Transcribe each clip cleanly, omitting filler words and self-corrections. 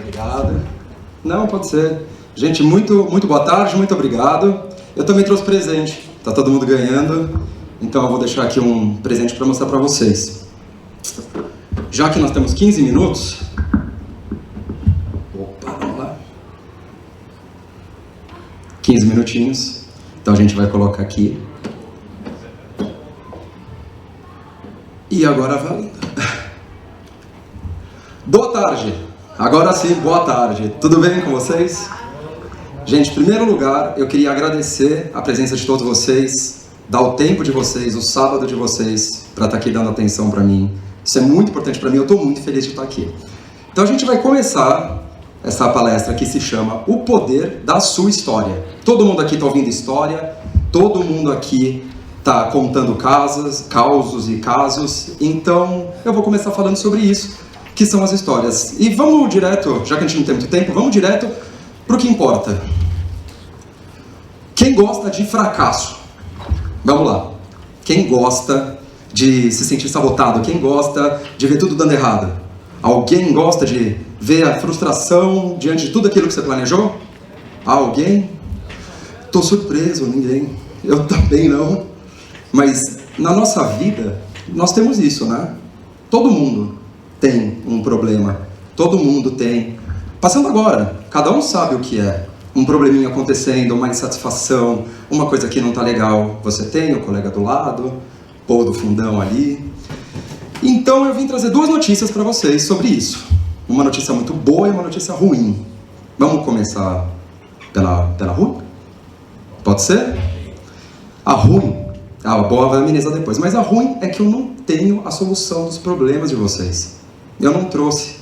Obrigado. Não, pode ser. Gente, muito boa tarde, muito obrigado. Eu também trouxe presente, tá todo mundo ganhando, então eu vou deixar aqui um presente para mostrar para vocês. Já que nós temos 15 minutos... Opa, vamos lá. 15 minutinhos, então a gente vai colocar aqui. E agora valendo. Boa tarde. Agora sim, boa tarde. Tudo bem com vocês? Gente, em primeiro lugar, eu queria agradecer a presença de todos vocês, dar o tempo de vocês, o sábado de vocês, para estar aqui dando atenção para mim. Isso é muito importante para mim, eu estou muito feliz de estar aqui. Então a gente vai começar essa palestra que se chama O Poder da Sua História. Todo mundo aqui está ouvindo história, todo mundo aqui está contando causos e casos, então eu vou começar falando sobre isso, que são as histórias. E vamos direto, já que a gente não tem muito tempo, vamos direto para o que importa. Quem gosta de fracasso? Vamos lá. Quem gosta de se sentir sabotado? Quem gosta de ver tudo dando errado? Alguém gosta de ver a frustração diante de tudo aquilo que você planejou? Alguém? Tô surpreso, ninguém. Eu também não. Mas na nossa vida, nós temos isso, né? Todo mundo tem um problema. Todo mundo tem. Passando agora, cada um sabe o que é. Um probleminha acontecendo, uma insatisfação, uma coisa que não tá legal. Você tem o colega do lado, ou do fundão ali. Então eu vim trazer duas notícias para vocês sobre isso. Uma notícia muito boa e uma notícia ruim. Vamos começar pela ruim? Pode ser? A ruim, a boa vai amenizar depois, mas a ruim é que eu não tenho a solução dos problemas de vocês. Eu não trouxe,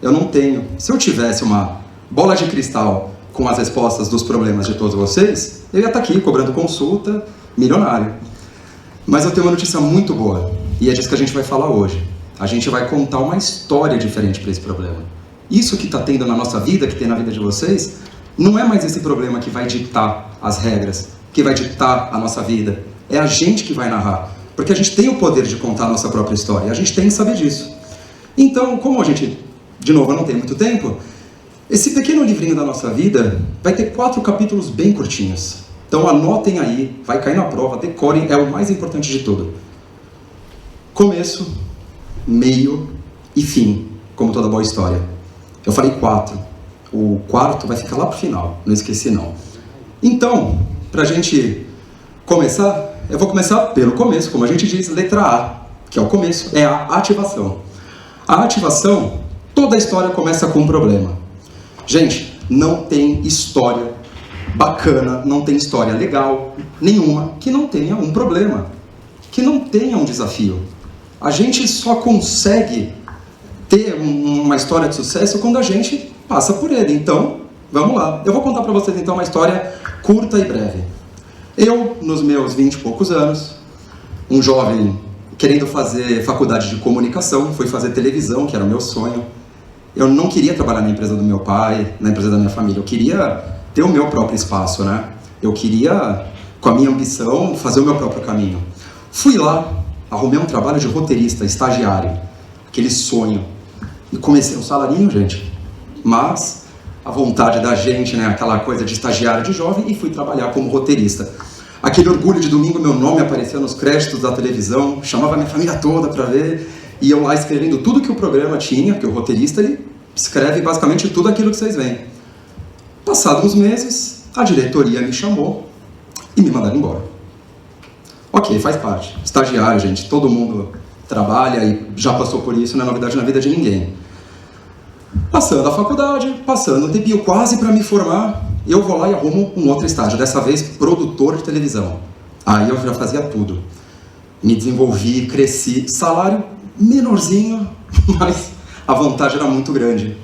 eu não tenho. Se eu tivesse uma bola de cristal com as respostas dos problemas de todos vocês, eu ia estar aqui cobrando consulta, milionário. Mas eu tenho uma notícia muito boa, e é disso que a gente vai falar hoje. A gente vai contar uma história diferente para esse problema. Isso que está tendo na nossa vida, que tem na vida de vocês, não é mais esse problema que vai ditar as regras, que vai ditar a nossa vida. É a gente que vai narrar, porque a gente tem o poder de contar a nossa própria história, a gente tem que saber disso. Então, como a gente, de novo, não tem muito tempo, esse pequeno livrinho da nossa vida vai ter 4 capítulos bem curtinhos. Então anotem aí, vai cair na prova, decorem, é o mais importante de tudo. Começo, meio e fim, como toda boa história. Eu falei 4, o quarto vai ficar lá pro final, não esqueci não. Então, pra gente começar, eu vou começar pelo começo, como a gente diz, letra A, que é o começo, é a ativação. A ativação, toda a história começa com um problema. Gente, não tem história bacana, não tem história legal nenhuma que não tenha um problema, que não tenha um desafio. A gente só consegue ter uma história de sucesso quando a gente passa por ele. Então, vamos lá. Eu vou contar para vocês então uma história curta e breve. Eu, nos meus 20 e poucos anos, um jovem querendo fazer faculdade de comunicação, fui fazer televisão, que era o meu sonho. Eu não queria trabalhar na empresa do meu pai, na empresa da minha família. Eu queria ter o meu próprio espaço, né? Eu queria, com a minha ambição, fazer o meu próprio caminho. Fui lá, arrumei um trabalho de roteirista, estagiário. Aquele sonho. E comecei um salarinho, gente. Mas a vontade da gente, né? Aquela coisa de estagiário de jovem, e fui trabalhar como roteirista. Aquele orgulho de domingo, meu nome aparecia nos créditos da televisão, chamava minha família toda para ver. E eu lá escrevendo tudo que o programa tinha, porque o roteirista ele escreve basicamente tudo aquilo que vocês veem. Passados uns meses, a diretoria me chamou e me mandaram embora. Ok, faz parte. Estagiário, gente, todo mundo trabalha e já passou por isso, não é novidade na vida de ninguém. Passando a faculdade, passando um tempinho quase para me formar, eu vou lá e arrumo um outro estágio, dessa vez produtor de televisão. Aí eu já fazia tudo. Me desenvolvi, cresci, salário menorzinho, mas a vontade era muito grande.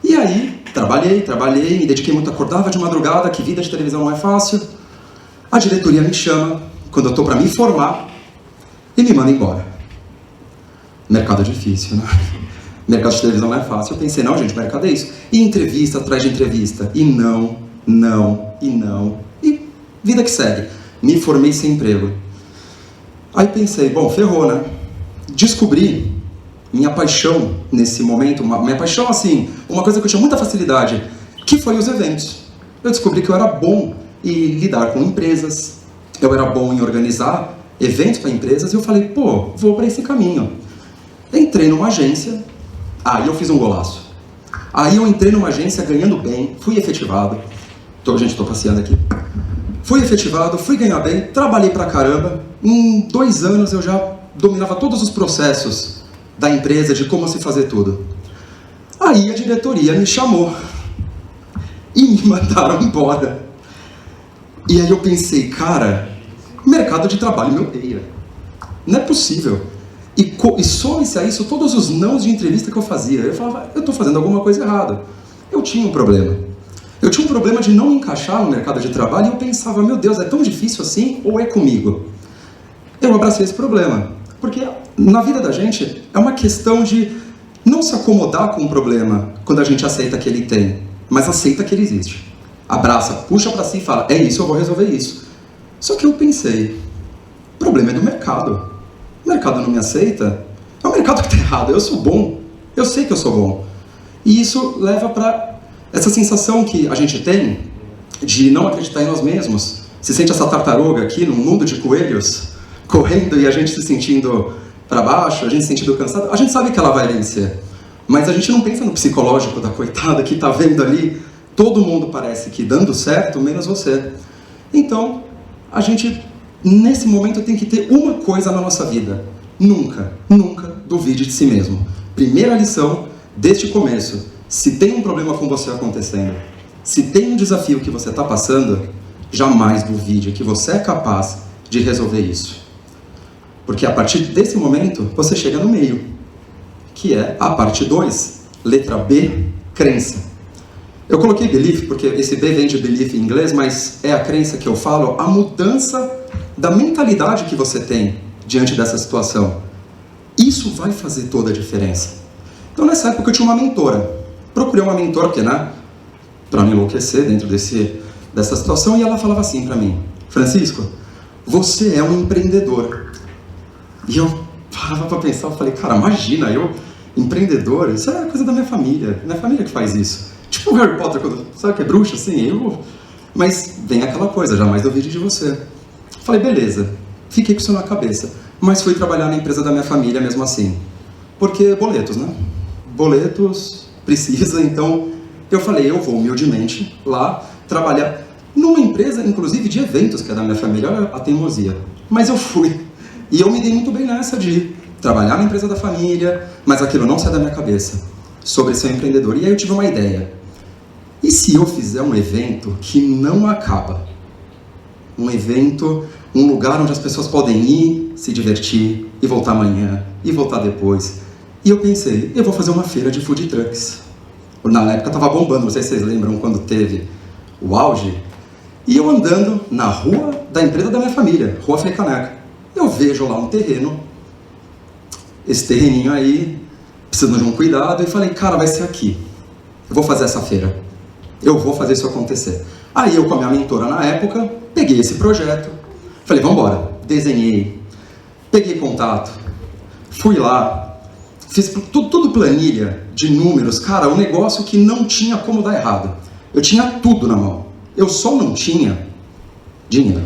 E aí, trabalhei, me dediquei muito, acordava de madrugada, que vida de televisão não é fácil. A diretoria me chama, quando eu estou para me formar, e me manda embora. Mercado é difícil, né? Mercado de televisão não é fácil. Eu pensei, não, gente, mercado é isso. E entrevista atrás de entrevista. E não. E vida que segue. Me formei sem emprego. Aí pensei, bom, ferrou, né? Descobri minha paixão nesse momento, minha paixão assim, uma coisa que eu tinha muita facilidade, que foi os eventos. Eu descobri que eu era bom em lidar com empresas, eu era bom em organizar eventos para empresas, e eu falei, pô, vou para esse caminho. Entrei numa agência, aí eu fiz um golaço. Aí eu entrei numa agência ganhando bem, fui efetivado. Gente, estou passeando aqui. Fui efetivado, fui ganhar bem, trabalhei pra caramba. Em 2 anos eu já dominava todos os processos da empresa, de como se fazer tudo. Aí a diretoria me chamou e me mandaram embora. E aí eu pensei, cara, mercado de trabalho me odeia. Não é possível. E some-se a isso todos os nãos de entrevista que eu fazia. Eu falava, eu estou fazendo alguma coisa errada. Eu tinha um problema. Eu tinha um problema de não me encaixar no mercado de trabalho e eu pensava, meu Deus, é tão difícil assim ou é comigo? Eu abracei esse problema. Porque na vida da gente é uma questão de não se acomodar com o problema quando a gente aceita que ele tem, mas aceita que ele existe. Abraça, puxa pra si e fala, é isso, eu vou resolver isso. Só que eu pensei, o problema é do mercado. O mercado não me aceita, é o mercado que está errado, eu sou bom, eu sei que eu sou bom. E isso leva para essa sensação que a gente tem de não acreditar em nós mesmos. Se sente essa tartaruga aqui num mundo de coelhos, correndo e a gente se sentindo para baixo, a gente se sentindo cansado, a gente sabe que ela vai vencer. Mas a gente não pensa no psicológico da coitada que está vendo ali, todo mundo parece que dando certo, menos você. Então, a gente, nesse momento, tem que ter uma coisa na nossa vida. Nunca, nunca duvide de si mesmo. Primeira lição deste começo. Se tem um problema com você acontecendo, se tem um desafio que você está passando, jamais duvide que você é capaz de resolver isso. Porque a partir desse momento, você chega no meio, que é a parte 2, letra B, crença. Eu coloquei belief, porque esse B vem de belief em inglês, mas é a crença que eu falo, a mudança da mentalidade que você tem diante dessa situação. Isso vai fazer toda a diferença. Então nessa época eu tinha uma mentora. Procurei uma mentora, porque, né, para não enlouquecer dentro dessa situação, e ela falava assim para mim, Francisco, você é um empreendedor. E eu parava para pensar, eu falei, cara, imagina, eu, empreendedor, isso é coisa da minha família que faz isso. Tipo o Harry Potter, quando, sabe que é bruxa, assim, mas vem aquela coisa, jamais duvide de você. Falei, beleza, fiquei com isso na cabeça, mas fui trabalhar na empresa da minha família mesmo assim. Porque boletos, né? Boletos precisa, então eu falei, eu vou humildemente lá trabalhar numa empresa, inclusive de eventos, que é da minha família, olha a teimosia. Mas eu fui, e eu me dei muito bem nessa de trabalhar na empresa da família, mas aquilo não sai da minha cabeça, sobre ser um empreendedor. E aí eu tive uma ideia, e se eu fizer um evento que não acaba? Um evento, um lugar onde as pessoas podem ir, se divertir, e voltar amanhã, e voltar depois. E eu pensei, eu vou fazer uma feira de food trucks. Na época estava bombando, não sei se vocês lembram quando teve o auge. E eu andando na rua da empresa da minha família, Rua Frei Caneca. Eu vejo lá um terreno, esse terreninho aí, precisando de um cuidado, e falei, cara, vai ser aqui. Eu vou fazer essa feira. Eu vou fazer isso acontecer. Aí eu, com a minha mentora na época, peguei esse projeto, falei, vamos embora. Desenhei, peguei contato, fui lá, fiz tudo planilha de números, cara, um negócio que não tinha como dar errado. Eu tinha tudo na mão. Eu só não tinha dinheiro.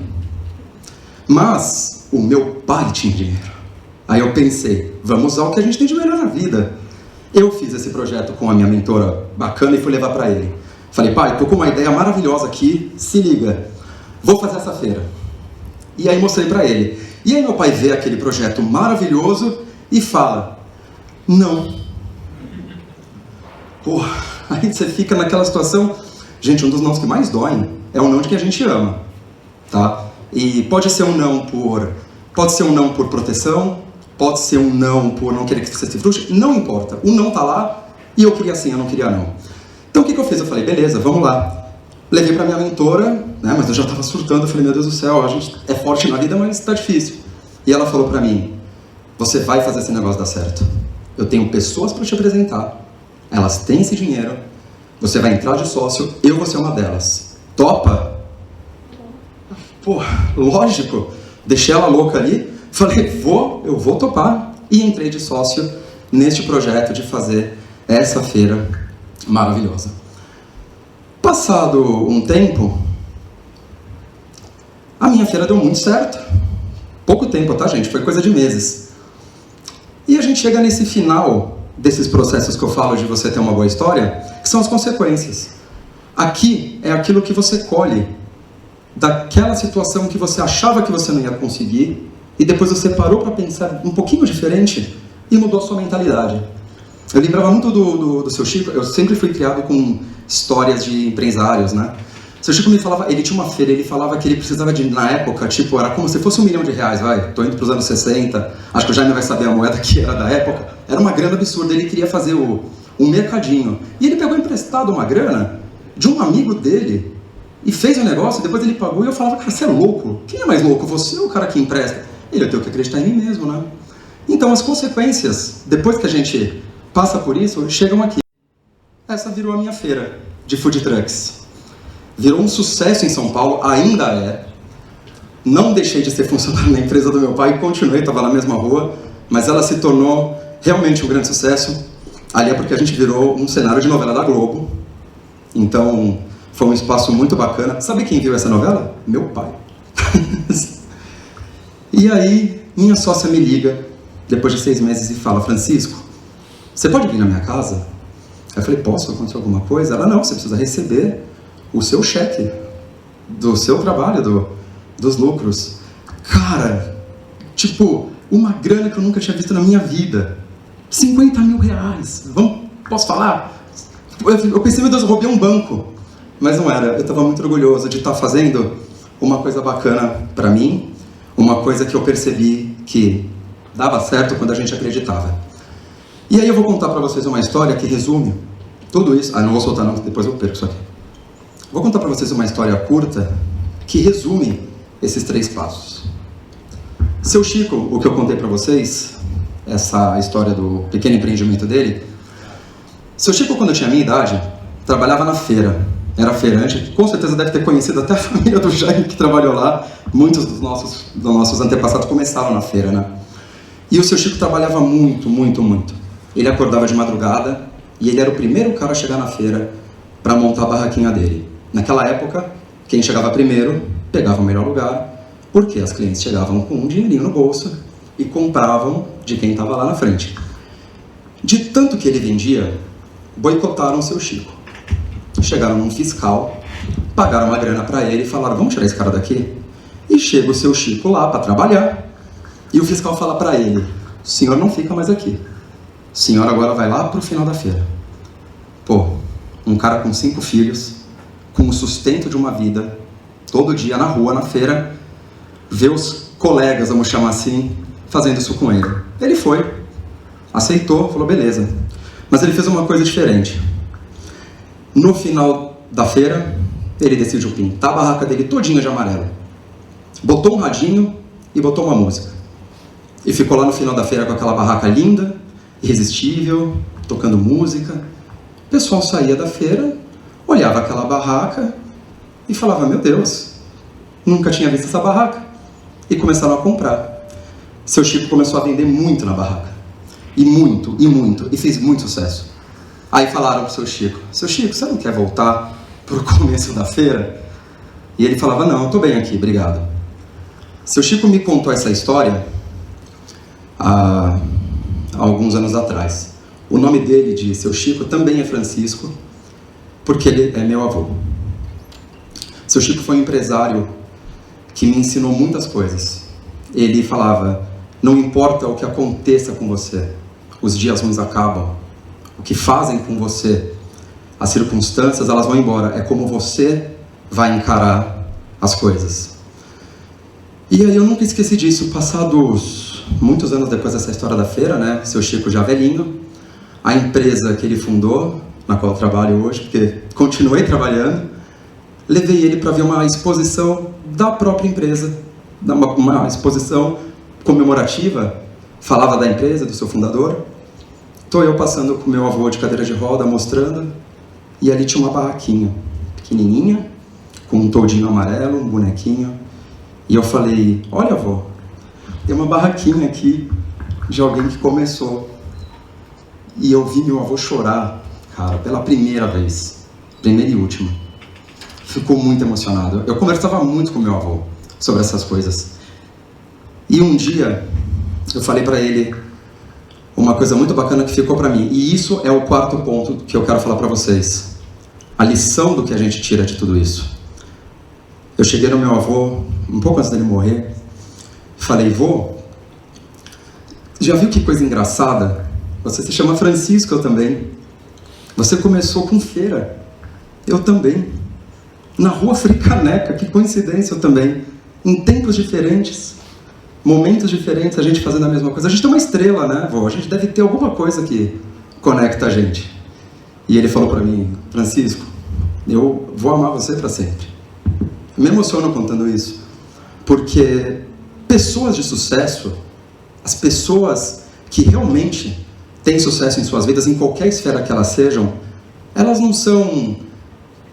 Mas o meu pai tinha dinheiro. Aí eu pensei, vamos usar o que a gente tem de melhor na vida. Eu fiz esse projeto com a minha mentora bacana e fui levar para ele. Falei, pai, tô com uma ideia maravilhosa aqui, se liga, vou fazer essa feira. E aí mostrei para ele. E aí meu pai vê aquele projeto maravilhoso e fala, não. Porra, aí você fica naquela situação. Gente, um dos nãos que mais doem é o não de quem a gente ama, tá? E pode ser um não por proteção, pode ser um não por não querer que você se frustre, não importa. O não tá lá e eu queria sim, eu não queria não. Então o que eu fiz? Eu falei, beleza, vamos lá. Levei pra minha mentora, né, mas eu já tava surtando, eu falei, meu Deus do céu, a gente é forte na vida, mas tá difícil. E ela falou pra mim, você vai fazer esse negócio dar certo. Eu tenho pessoas para te apresentar, elas têm esse dinheiro, você vai entrar de sócio, eu vou ser uma delas. Topa? Pô, lógico, deixei ela louca ali, falei, eu vou topar, e entrei de sócio neste projeto de fazer essa feira maravilhosa. Passado um tempo, a minha feira deu muito certo. Pouco tempo, tá, gente? Foi coisa de meses. E a gente chega nesse final desses processos que eu falo de você ter uma boa história, que são as consequências. Aqui é aquilo que você colhe daquela situação que você achava que você não ia conseguir e depois você parou para pensar um pouquinho diferente e mudou a sua mentalidade. Eu lembrava muito do seu Chico. Eu sempre fui criado com histórias de empresários, né? Seu Chico me falava, ele tinha uma feira, ele falava que ele precisava de, na época, tipo, era como se fosse R$1 milhão, vai, tô indo para os anos 60, acho que o Jaime vai saber a moeda que era da época, era uma grana absurda, ele queria fazer um mercadinho. E ele pegou emprestado uma grana de um amigo dele e fez o negócio, depois ele pagou e eu falava, cara, você é louco? Quem é mais louco, você ou o cara que empresta? Ele, eu tenho que acreditar em mim mesmo, né? Então as consequências, depois que a gente passa por isso, chegam aqui. Essa virou a minha feira de food trucks. Virou um sucesso em São Paulo, ainda é. Não deixei de ser funcionário na empresa do meu pai, continuei, estava na mesma rua, mas ela se tornou realmente um grande sucesso. Ali é porque a gente virou um cenário de novela da Globo. Então, foi um espaço muito bacana. Sabe quem viu essa novela? Meu pai. E aí, minha sócia me liga, depois de 6 meses, e fala, Francisco, você pode vir na minha casa? Eu falei, posso? Aconteceu alguma coisa? Ela, não, você precisa receber o seu cheque do seu trabalho, dos lucros. Cara, tipo, uma grana que eu nunca tinha visto na minha vida. R$50 mil. Posso falar? Eu pensei, meu Deus, eu roubei um banco. Mas não era, eu estava muito orgulhoso de estar fazendo uma coisa bacana para mim, uma coisa que eu percebi que dava certo quando a gente acreditava. E aí eu vou contar para vocês uma história que resume tudo isso. Ah, não vou soltar não, depois eu perco isso aqui. Vou contar para vocês uma história curta que resume esses 3 passos. Seu Chico, o que eu contei para vocês, essa história do pequeno empreendimento dele, seu Chico, quando eu tinha a minha idade, trabalhava na feira. Era feirante, com certeza deve ter conhecido até a família do Jaime que trabalhou lá. Muitos dos nossos antepassados começaram na feira, né? E o seu Chico trabalhava muito, muito, muito. Ele acordava de madrugada e ele era o primeiro cara a chegar na feira para montar a barraquinha dele. Naquela época, quem chegava primeiro pegava o melhor lugar, porque as clientes chegavam com um dinheirinho no bolso e compravam de quem estava lá na frente. De tanto que ele vendia, boicotaram o seu Chico. Chegaram num fiscal, pagaram uma grana para ele e falaram, vamos tirar esse cara daqui? E chega o seu Chico lá para trabalhar e o fiscal fala para ele, o senhor não fica mais aqui, o senhor agora vai lá para o final da feira. Pô, um cara com 5 filhos, com o sustento de uma vida, todo dia na rua, na feira, vê os colegas, vamos chamar assim, fazendo isso com ele. Ele foi, aceitou, falou, beleza. Mas ele fez uma coisa diferente. No final da feira, ele decidiu pintar a barraca dele todinha de amarelo. Botou um radinho e botou uma música. E ficou lá no final da feira com aquela barraca linda, irresistível, tocando música. O pessoal saía da feira, olhava aquela barraca e falava, meu Deus, nunca tinha visto essa barraca. E começaram a comprar. Seu Chico começou a vender muito na barraca. E muito, e fez muito sucesso. Aí falaram pro seu Chico, você não quer voltar pro começo da feira? E ele falava, não, eu tô bem aqui, obrigado. Seu Chico me contou essa história há alguns anos atrás. O nome dele, de seu Chico, também é Francisco, porque ele é meu avô. Seu Chico foi um empresário que me ensinou muitas coisas. Ele falava, não importa o que aconteça com você, os dias ruins acabam. O que fazem com você, as circunstâncias, elas vão embora. É como você vai encarar as coisas. E aí eu nunca esqueci disso. Passados muitos anos depois dessa história da feira, né? Seu Chico já velhinho, a empresa que ele fundou, na qual eu trabalho hoje, porque continuei trabalhando, levei ele para ver uma exposição da própria empresa, uma exposição comemorativa, falava da empresa, do seu fundador. Estou eu passando com meu avô de cadeira de roda, mostrando, e ali tinha uma barraquinha, pequenininha, com um toldinho amarelo, um bonequinho, E eu falei, olha, avó, tem uma barraquinha aqui de alguém que começou. E eu vi meu avô chorar, cara, pela primeira vez. Primeira e última. Ficou muito emocionado. Eu conversava muito com meu avô sobre essas coisas. E um dia, eu falei para ele uma coisa muito bacana que ficou para mim. E isso é o quarto ponto que eu quero falar para vocês. A lição do que a gente tira de tudo isso. Eu cheguei no meu avô, um pouco antes dele morrer, falei, vô, já viu que coisa engraçada? Você se chama Francisco, eu também. Você começou com feira, eu também. Na rua Fricaneca, que coincidência, eu também. Em tempos diferentes, momentos diferentes, a gente fazendo a mesma coisa. A gente tem uma estrela, né, vô? A gente deve ter alguma coisa que conecta a gente. E ele falou para mim, Francisco, eu vou amar você para sempre. Eu me emociono contando isso, porque pessoas de sucesso, as pessoas que realmente têm sucesso em suas vidas, em qualquer esfera que elas sejam, elas não são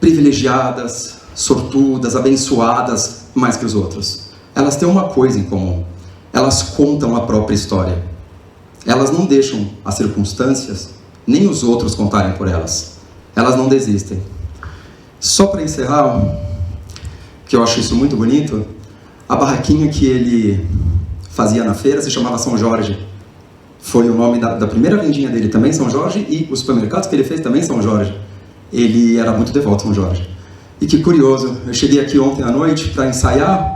privilegiadas, sortudas, abençoadas mais que os outros. Elas têm uma coisa em comum, elas contam a própria história. Elas não deixam as circunstâncias, nem os outros contarem por elas. Elas não desistem. Só para encerrar, que eu acho isso muito bonito, a barraquinha que ele fazia na feira se chamava São Jorge. Foi o nome da primeira vendinha dele também, São Jorge, e os supermercados que ele fez também, São Jorge. Ele era muito devoto a São Jorge. E que curioso, eu cheguei aqui ontem à noite para ensaiar,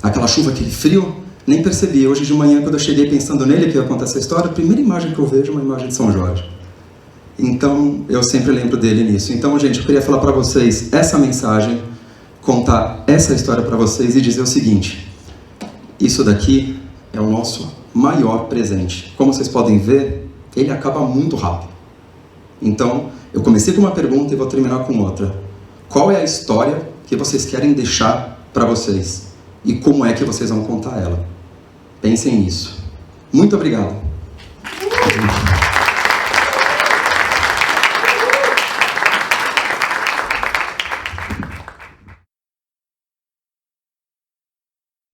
aquela chuva, aquele frio, nem percebi. Hoje de manhã, quando eu cheguei pensando nele, que ia contar essa história, a primeira imagem que eu vejo é uma imagem de São Jorge. Então, eu sempre lembro dele nisso. Então, gente, eu queria falar para vocês essa mensagem, contar essa história para vocês e dizer o seguinte, isso daqui é o nosso maior presente. Como vocês podem ver, ele acaba muito rápido. Então, eu comecei com uma pergunta e vou terminar com outra. Qual é a história que vocês querem deixar para vocês? E como é que vocês vão contar ela? Pensem nisso. Muito obrigado.